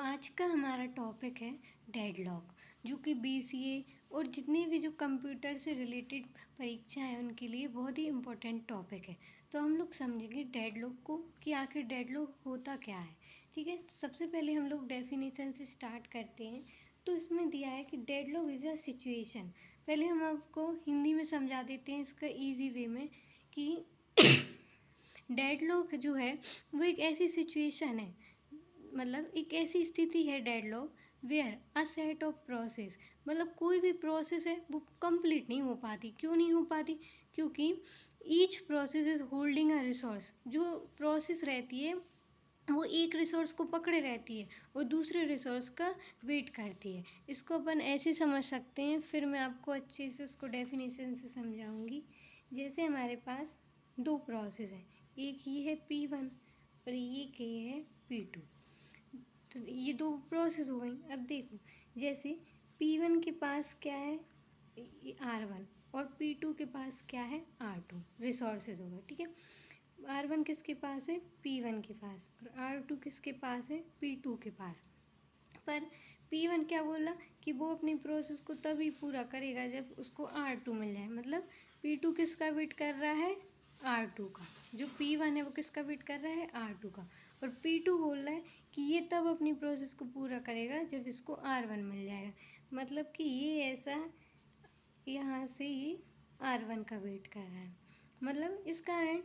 आज का हमारा टॉपिक है डेडलॉक, जो कि बीसीए और जितनी भी जो कंप्यूटर से रिलेटेड परीक्षा है उनके लिए बहुत ही इम्पोर्टेंट टॉपिक है। तो हम लोग समझेंगे डेडलॉक को कि आखिर डेडलॉक होता क्या है। ठीक है, तो सबसे पहले हम लोग डेफिनेशन से स्टार्ट करते हैं। तो इसमें दिया है कि डेडलॉक इज़ अ सिचुएशन। पहले हम आपको हिंदी में समझा देते हैं इसका ईजी वे में कि डेडलॉक जो है वो एक ऐसी सिचुएशन है, मतलब एक ऐसी स्थिति है deadlock where a set of process, मतलब कोई भी प्रोसेस है वो कंप्लीट नहीं हो पाती। क्यों नहीं हो पाती? क्योंकि each process is holding a resource. जो प्रोसेस रहती है वो एक रिसोर्स को पकड़े रहती है और दूसरे रिसोर्स का वेट करती है। इसको अपन ऐसे समझ सकते हैं, फिर मैं आपको अच्छे से इसको डेफिनेशन से समझाऊंगी। जैसे हमारे पास दो प्रोसेस हैं, एक ये है P1 और ये है P2। तो ये दो प्रोसेस हो गई। अब देखो, जैसे P1 के पास क्या है, R1, और P2 के पास क्या है, R2 रिसोर्सेज होगा। ठीक है, R1 किसके पास है, P1 के पास, और R2 किसके पास है, P2 के पास। पर P1 क्या बोला कि वो अपनी प्रोसेस को तभी पूरा करेगा जब उसको R2 मिल जाए। मतलब P2 किसका वेट कर रहा है, R2 का। जो P1 है वो किसका वेट कर रहा है, R2 का। और P2 बोल रहा है कि ये तब अपनी प्रोसेस को पूरा करेगा जब इसको R1 मिल जाएगा। मतलब कि ये ऐसा यहाँ से ये R1 का वेट कर रहा है। मतलब इस कारण,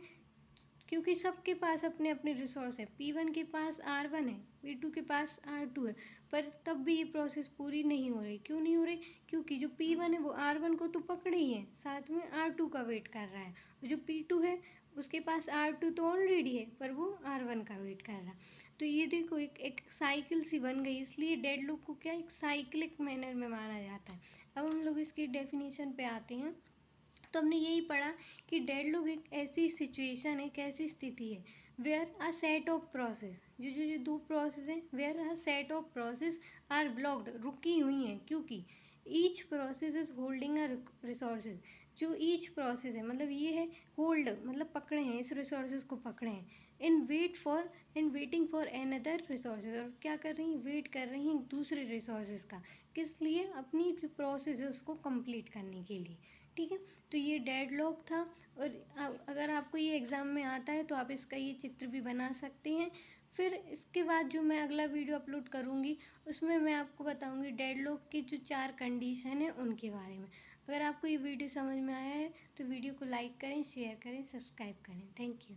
क्योंकि सबके पास अपने अपने रिसोर्स है, P1 के पास R1 है, P2 के पास R2 है, पर तब भी ये प्रोसेस पूरी नहीं हो रही। क्यों नहीं हो रही? क्योंकि जो P1 है वो R1 को तो पकड़े ही है, साथ में R2 का वेट कर रहा है। और जो P2 है उसके पास R2 तो ऑलरेडी है, पर वो R1 का वेट कर रहा है। तो ये देखो एक साइकिल सी बन गई। इसलिए डेडलॉक को क्या एक साइक्लिक मैनर में माना जाता है। अब हम लोग इसकी डेफिनेशन पे आते हैं। तो हमने यही पढ़ा कि डेडलॉक एक ऐसी सिचुएशन है, एक ऐसी स्थिति है where a set of process, जो दो प्रोसेस हैं, where a set of process are blocked, रुकी हुई हैं। क्योंकि each process is holding a resources. जो ईच प्रोसेस है मतलब ये है होल्ड, मतलब पकड़े हैं, इस रिसोर्सेज को पकड़े हैं। In waiting for another resources, और क्या कर रही हैं, वेट कर रही हैं दूसरे रिसोर्सेज का। किस लिए? अपनी जो प्रोसेस है उसको कंप्लीट करने के लिए। ठीक है, तो ये डेडलॉक था। और अगर आपको ये एग्ज़ाम में आता है तो आप इसका ये चित्र भी बना सकते हैं। फिर इसके बाद जो मैं अगला वीडियो अपलोड करूँगी उसमें मैं आपको बताऊँगी डेडलॉक की जो 4 कंडीशन है उनके बारे में। अगर आपको ये वीडियो समझ में आया है तो वीडियो को लाइक करें, शेयर करें, सब्सक्राइब करें। Thank you.